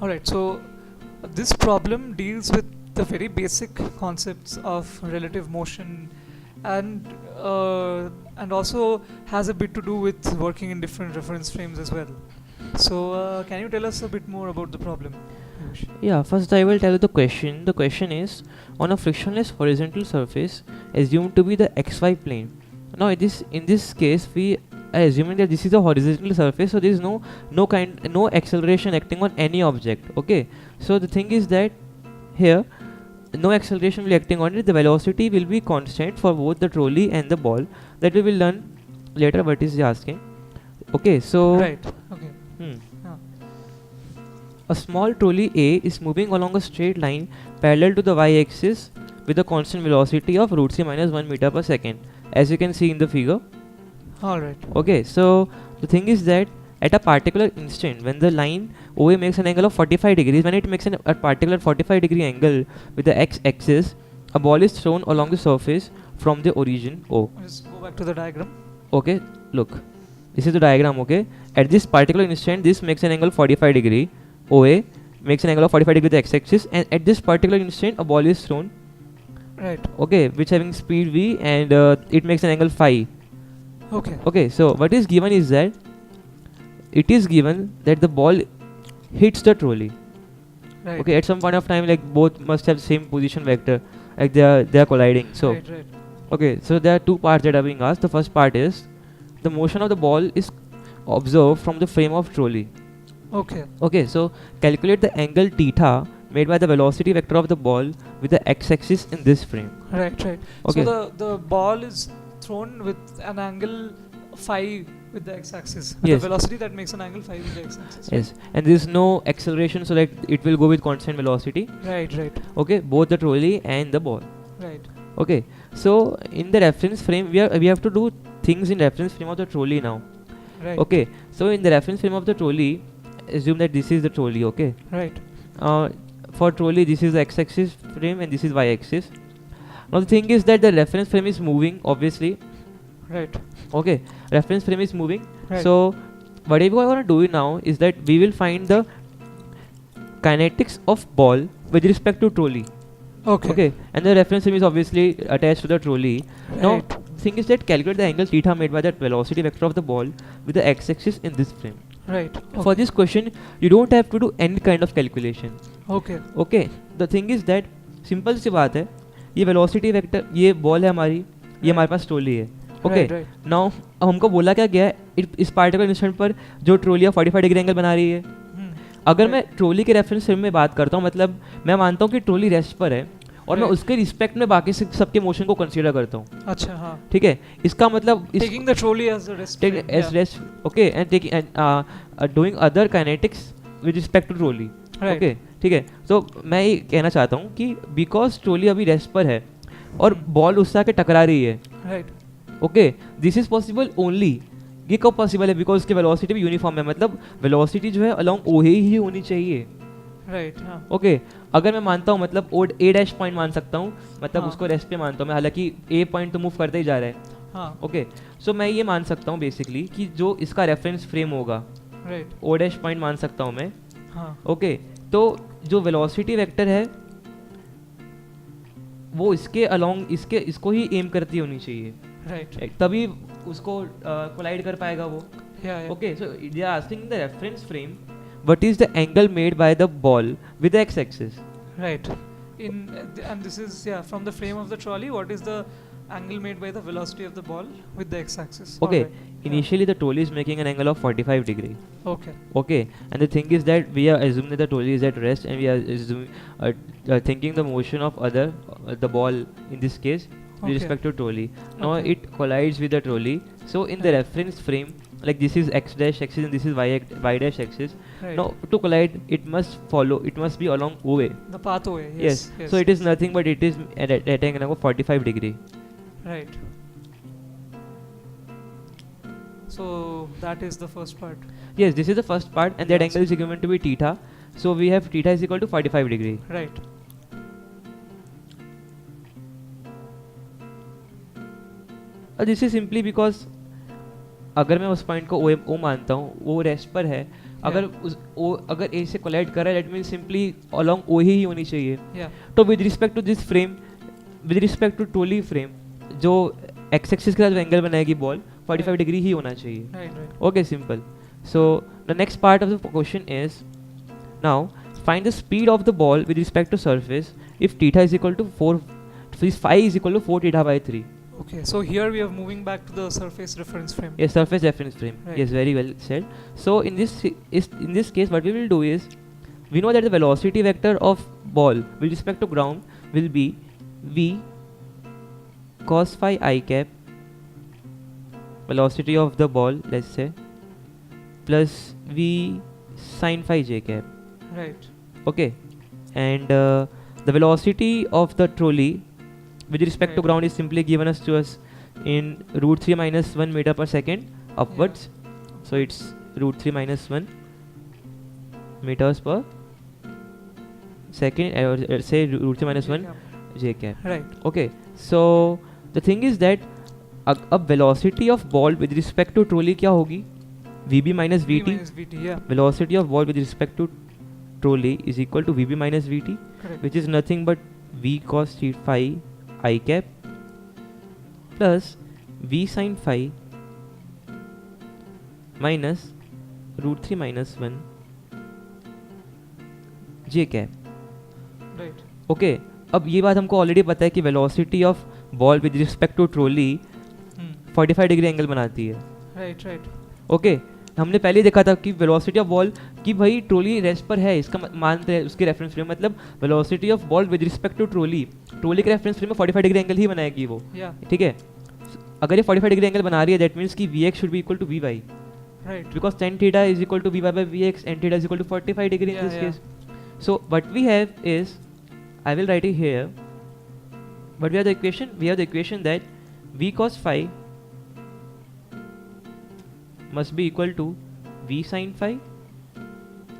Alright, so this problem deals with the very basic concepts of relative motion and and also has a bit to do with working in different reference frames as well. So can you tell us a bit more about the problem, Piyush? Yeah, first I will tell you the question. The question is, on a frictionless horizontal surface assumed to be the xy plane. Now in this case we are assuming that this is a horizontal surface, so there is no acceleration acting on any object. Okay, so the thing is that here no acceleration will be acting on it. The velocity will be constant for both the trolley and the ball. That we will learn later. What is he asking? Okay, so Right. Okay. hmm. Yeah. A small trolley A is moving along a straight line parallel to the y-axis with a constant velocity of root c minus 1 meter per second, as you can see in the figure. All right. Okay, so the thing is that at a particular instant, when the line OA makes an angle of 45 degrees, when it makes a particular 45-degree angle with the x-axis, a ball is thrown along the surface from the origin O. Let's go back to the diagram. Okay, look, this is the diagram. Okay, at this particular instant, this makes an angle 45 degree. OA makes an angle of 45 degree with the x-axis, and at this particular instant, a ball is thrown. Right. Okay, which having speed v, and it makes an angle phi. Okay. Okay, so what is given is that it is given that the ball hits the trolley. Right. Okay, at some point of time, like both must have same position vector, like they are colliding. So Right. Right. okay, so there are two parts that are being asked. The first part is the motion of the ball is observed from the frame of trolley. Okay. Okay, so calculate the angle theta made by the velocity vector of the ball with the x-axis in this frame. Right. Right. Okay. So the ball is thrown with an angle phi with the x-axis. With Yes. the velocity that makes an angle phi with the x-axis. Yes, and there is no acceleration, so like it will go with constant velocity. Right. Right. Okay, both the trolley and the ball. Right. Okay, so in the reference frame, we have to do things in reference frame of the trolley now. Right. Okay, so in the reference frame of the trolley, assume that this is the trolley. Okay, Right. for trolley this is the x-axis frame and this is y-axis. Now the thing is that the reference frame is moving, obviously. Right. Okay, reference frame is moving. Right. So whatever I want to do now is that we will find the kinetics of ball with respect to trolley. Okay. Okay, and the reference frame is obviously attached to the trolley. Now Right. thing is that calculate the angle theta made by that velocity vector of the ball with the x-axis in this frame. Right. For this question, you don't have to do any kind of calculation. Okay. Okay, the thing is that simple सी बात है, ये velocity vector, ये ball है हमारी, ये हमारे पास trolley है. Okay, Right. now अब हमको बोला क्या गया है, इस particular instant पर जो trolley 45 डिग्री एंगल बना रही है. अगर मैं ट्रोली के रेफरेंस फ्रेम में बात करता हूँ, मतलब मैं मानता हूँ कि ट्रोली रेस्ट पर है और मैं उसके रिस्पेक्ट में बाकी सबके मोशन को कंसीडर करता हूँ. अच्छा. हाँ. ठीक है, इसका मतलब Taking the trolley as a rest. take frame, as yeah. rest. Okay, and taking and doing other kinetics with respect to trolley. Right. Okay, ठीक है. तो मैं ये कहना चाहता हूँ कि बिकॉज ट्रोली अभी रेस्ट पर है और बॉल उससे आके टकरा रही है. Right. Okay, this is possible only. ये कब पॉसिबल है? बिकॉज उसकी वेलोसिटी भी यूनिफॉर्म है, मतलब वेलोसिटी जो है अलोंग ओ ही होनी चाहिए. Right. हाँ. ओके, अगर मैं मानता हूँ मतलब ए डैश पॉइंट मान सकता हूँ, मतलब हाँ. उसको रेस्ट पे मानता हूँ मैं, हालांकि ए पॉइंट तो मूव करते ही जा रहा है. हाँ. ओके, सो मैं ये मान सकता हूँ बेसिकली कि जो इसका रेफरेंस फ्रेम होगा Right. ओ डैश पॉइंट मान सकता हूँ मैं. हाँ. ओके, तो जो वेलोसिटी वेक्टर है वो इसके अलोंग इसको ही एम करती होनी चाहिए. Right. तभी उसको कोलाइड कर पाएगा वो. Yeah. Yeah. Okay, so they are asking the reference frame, what is the angle made by the ball with the x-axis? Right. And this is from the frame of the trolley. What is the angle made by the velocity of the ball with the x-axis? Okay, Alright. initially the trolley is making an angle of 45 degree. Okay. Okay, and the thing is that we are assuming that the trolley is at rest, and we are assuming, thinking the motion of the ball in this case with Okay. respect to trolley. Now Okay. it collides with the trolley. So in the reference frame, like this is x dash axis and this is y dash axis. Right. Now to collide, it must be along OA. The pathway. Yes. Yes. So it is nothing but it is at an angle of 45 degree. Right. So that is the first part. Yes, this is the first part, and that Yes. angle is given to be theta. So we have theta is equal to 45 degree. Right. This is simply because अगर मैं उस point को ओ मानता हूँ, वो rest पर है, अगर उस ओ अगर ए से कोलाइड कर रहा है, दैट मीन सिंपली अलोंग ओ ही होनी चाहिए. तो with respect to this frame, with respect to trolley frame, जो एक्स एक्सिस के साथ एंगल बनाएगी बॉल 45 डिग्री ही होना चाहिए. Okay, simple. So the next part of the question is, now find the speed of the ball with respect to surface if theta is equal to 4, if phi is equal to 4 theta by 3. Okay, so here we are moving back to the surface reference frame. Yes, surface reference frame. Right. Yes, very well said. So in this case, what we will do is, we know that the velocity vector of ball with respect to ground will be v cos phi I cap, velocity of the ball, let's say, plus v sin phi j cap. Right. Okay, and the velocity of the trolley with respect to ground is simply given to us in root 3 minus 1 meter per second upwards. So it's root 3 minus 1 meters per second, or say root 3 minus 1 j cap. Right. Okay, so the thing is that a velocity of ball with respect to trolley क्या होगी? vb minus vt. Yeah. Velocity of ball with respect to trolley is equal to vb minus vt. Correct. Which is nothing but v cos phi I cap plus v sin phi minus root 3 minus 1 j cap. Right. Okay, अब ये बात हमको already पता है कि velocity of ball with respect to trolley 45 degree angle बनाती है. Right right. Okay, हमने पहले देखा था कि वेलोसिटी ऑफ बॉल कि भाई ट्रॉली रेस्ट पर है, इसका मानते हैं उसके रेफरेंस फ्रेम, मतलब velocity of ball with respect to trolley के रेफरेंस फ्रेम में 45 डिग्री एंगल ही बनाएगी वो. ठीक है, अगर ये 45 डिग्री एंगल बना रही है, दैट मींस कि vx should be equal to vy. Right, because tan theta is equal to vy by vx and theta is equal to 45 degree in this case. So what we have is, I will write it here, but we have the equation that v cos phi must be equal to v sin phi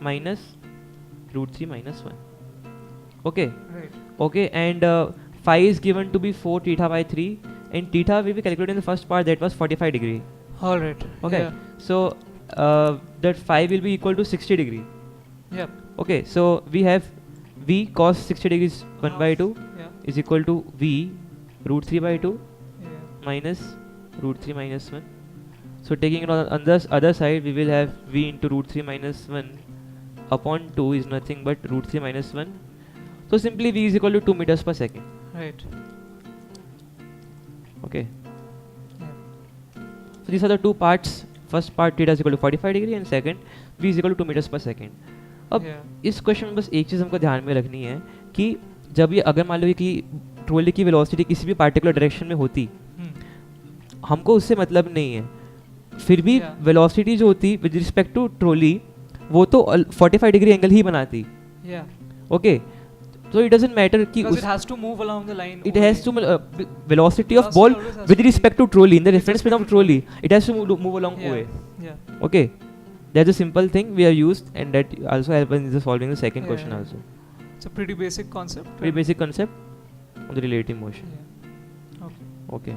minus root 3 minus 1. Okay. Right. Okay, and phi is given to be 4 theta by 3, and theta will be calculated in the first part, that was 45 degree. All right. Okay. Yeah. So that phi will be equal to 60 degree. Yep. Okay, so we have v cos 60 degrees 1 by 2 is equal to v root 3 by 2 minus root 3 minus 1. So taking it on the other side, we will have v into root 3 minus 1 upon 2 is nothing but root 3 minus 1. So simply v is equal to 2 meters per second. Right. Okay. So these are the two parts. First part theta is equal to 45 degree and second v is equal to 2 meters per second. अब इस question में बस एक चीज़ हमको ध्यान में रखनी है कि जब ये अगर मान लो कि ट्रॉली की वेलोसिटी किसी भी पार्टिकुलर डायरेक्शन में होती, हमको उससे मतलब नहीं है, फिर भी वेलोसिटी जो होती विद रिस्पेक्ट टू ट्रॉली वो तो 45 डिग्री एंगल ही बनाती. Okay, so it doesn't matter कि because it has to move along the line. It has to velocity of ball with respect to trolley in the reference frame of trolley, it has to move along OA. Okay, that's a simple thing we have used, and that also helps in solving the second question also. It's a pretty basic concept. Pretty basic concept of the relative motion. Okay.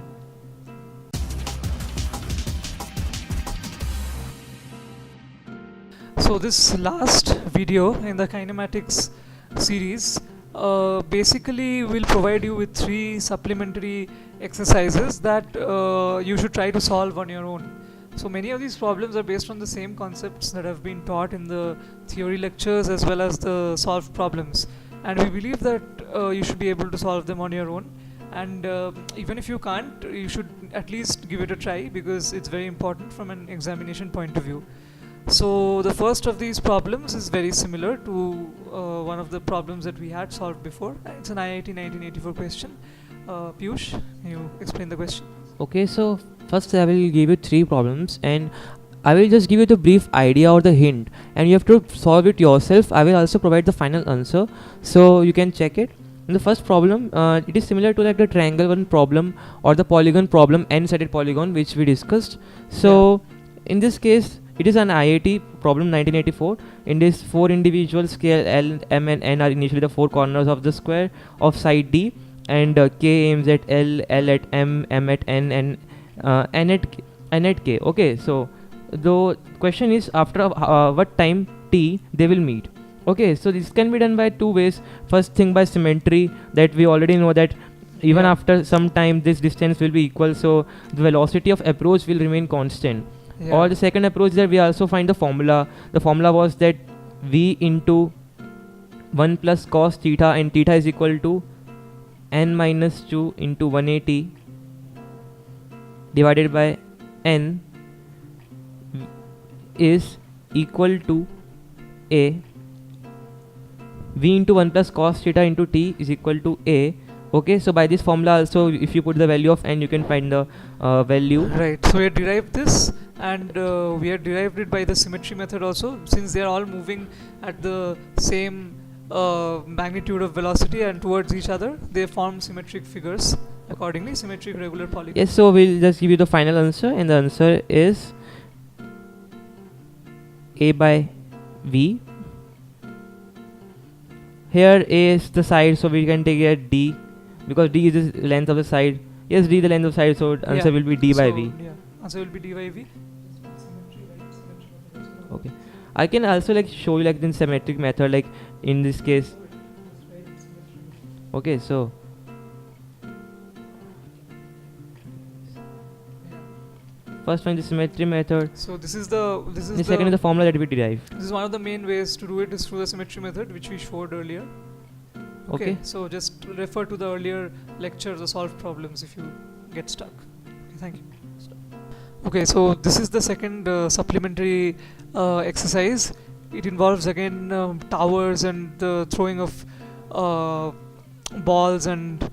So this last video in the kinematics series basically will provide you with 3 supplementary exercises that you should try to solve on your own. So many of these problems are based on the same concepts that have been taught in the theory lectures as well as the solved problems, and we believe that you should be able to solve them on your own, and even if you can't, you should at least give it a try because it's very important from an examination point of view. So the first of these problems is very similar to one of the problems that we had solved before. It's an IIT 1984 question. Piyush, can you explain the question? Okay, so first I will give you 3 problems, and I will just give you the brief idea or the hint, and you have to solve it yourself. I will also provide the final answer, so you can check it. In the first problem, it is similar to like the triangle one problem or the polygon problem, n-sided polygon, which we discussed. So in this case, it is an IIT problem 1984. In this, 4 individual scale L, M and N are initially the 4 corners of the square of side D, and K aims at L, L at M, M at N, and N at and at k. Okay, so the question is after what time t they will meet. Okay, so this can be done by two ways. First thing by symmetry, that we already know that even Yeah. after some time this distance will be equal, so the velocity of approach will remain constant. Yeah. Or the second approach that we also find the formula. The formula was that v into 1 plus cos theta, and theta is equal to n minus 2 into 180 divided by n is equal to a. V into 1 plus cos theta into t is equal to a. Okay, so by this formula also, if you put the value of n, you can find the value. Right. So we have derived this, and we have derived it by the symmetry method also, since they are all moving at the same magnitude of velocity and towards each other, they form symmetric figures. Accordingly, symmetric regular polygons. Yes, so we'll just give you the final answer, and the answer is a by v. Here a is the side, so we can take it d, because d is the length of the side. Yes, d the length of the side, so answer will be d by v. Yeah, answer will be d by v. Okay, I can also like show you like the symmetric method, like in this case. Okay, so first find the symmetry method. So this is The second is the formula that we derived. this is one of the main ways to do it, is through the symmetry method, which we showed earlier. Okay. So just refer to the earlier lectures or solve problems if you get stuck. Okay, thank you. Okay, so this is the second supplementary exercise. It involves again towers and the throwing of balls and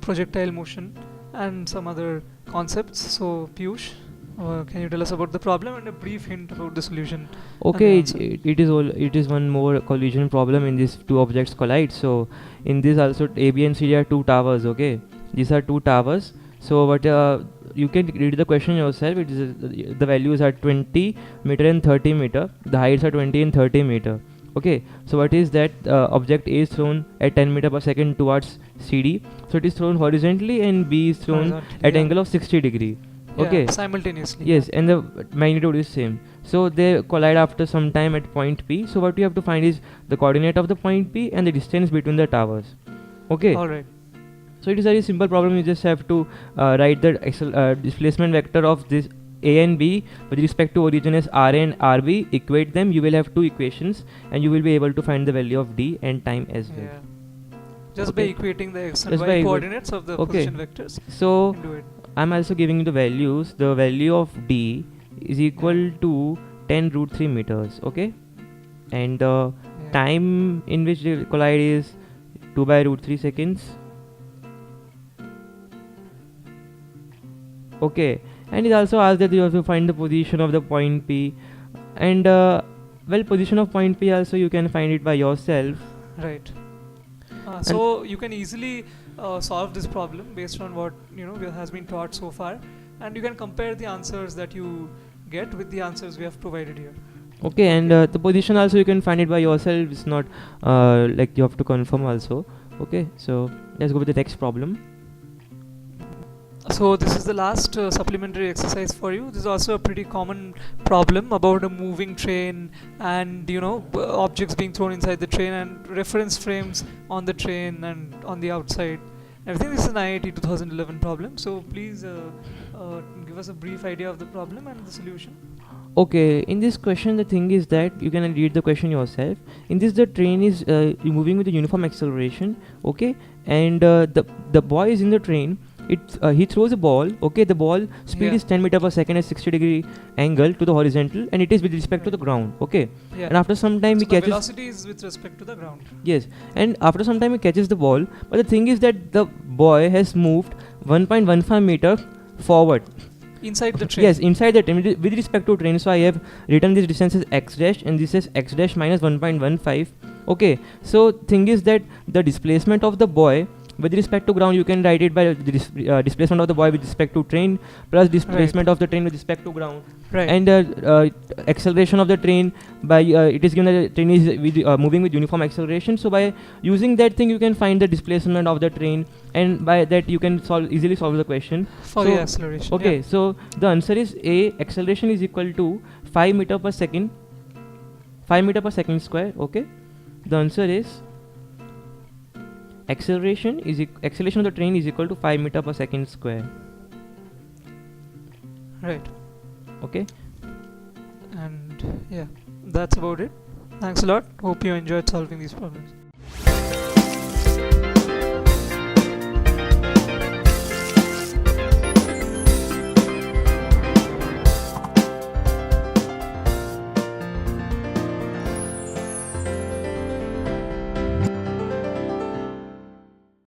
projectile motion and some other concepts. So Piyush, can you tell us about the problem and a brief hint about the solution? Okay, answer. it is one more collision problem in this two objects collide. So in this also A, B and C are two towers. Okay, these are two towers. So what you can read the question yourself. It is the values are 20 meter and 30 meter. The heights are 20 and 30 meter. Okay, so what is that object A is thrown at 10 meter per second towards CD. So it is thrown horizontally, and B is thrown Horizontally, at yeah. angle of 60 degree. Yeah, Okay. simultaneously. Yes, and the magnitude is same. So they collide after some time at point P. So what you have to find is the coordinate of the point P and the distance between the towers. Okay. All right. So it is a very simple problem. You just have to write the displacement vector of this A and B with respect to origin as R and RB. Equate them. You will have two equations, and you will be able to find the value of D and time as well. Yeah. Just Okay. by equating the x and Just y by coordinates of the Okay. position vectors, So you can do it. I'm also giving you the values. The value of D is equal to 10 root 3 meters. Okay, and the Yeah. time in which they collide is 2 by root 3 seconds. Okay, and it also asks that you have to find the position of the point P, and well, position of point P also you can find it by yourself. Right. So you can easily solve this problem based on what has been taught so far, and you can compare the answers that you get with the answers we have provided here. Okay, and the position also you can find it by yourself. It's not like you have to confirm also. Okay, so let's go with the next problem. So this is the last supplementary exercise for you. This is also a pretty common problem about a moving train and objects being thrown inside the train and reference frames on the train and on the outside. I think this is an IIT 2011 problem. So please give us a brief idea of the problem and the solution. Okay, in this question the thing is that you can read the question yourself. In this the train is moving with a uniform acceleration. Okay, and the boy is in the train. He throws a ball. Okay, the ball speed Yeah. is 10 meter per second at 60 degree angle to the horizontal, and it is with respect to the ground. Okay, Yeah. and after some time So he the catches. velocity is with respect to the ground. Yes, and after some time he catches the ball, but the thing is that the boy has moved 1.15 meter forward. Inside the train. Yes, inside the train with respect to train. So I have written this distance as x dash, and this is x dash minus 1.15. Okay, so thing is that the displacement of the boy with respect to ground, you can write it by the displacement of the boy with respect to train plus displacement of the train with respect to ground. Right. And acceleration of the train by it is given that the train is moving with uniform acceleration. So by using that thing, you can find the displacement of the train, and by that you can easily solve the question. For so the acceleration. Okay, Yeah. so the answer is A. Acceleration is equal to 5 meter per second. 5 meter per second square. Okay, the answer is acceleration of the train is equal to 5 meter per second square. Right. Okay. And yeah, that's about it. Thanks a lot. Hope you enjoyed solving these problems.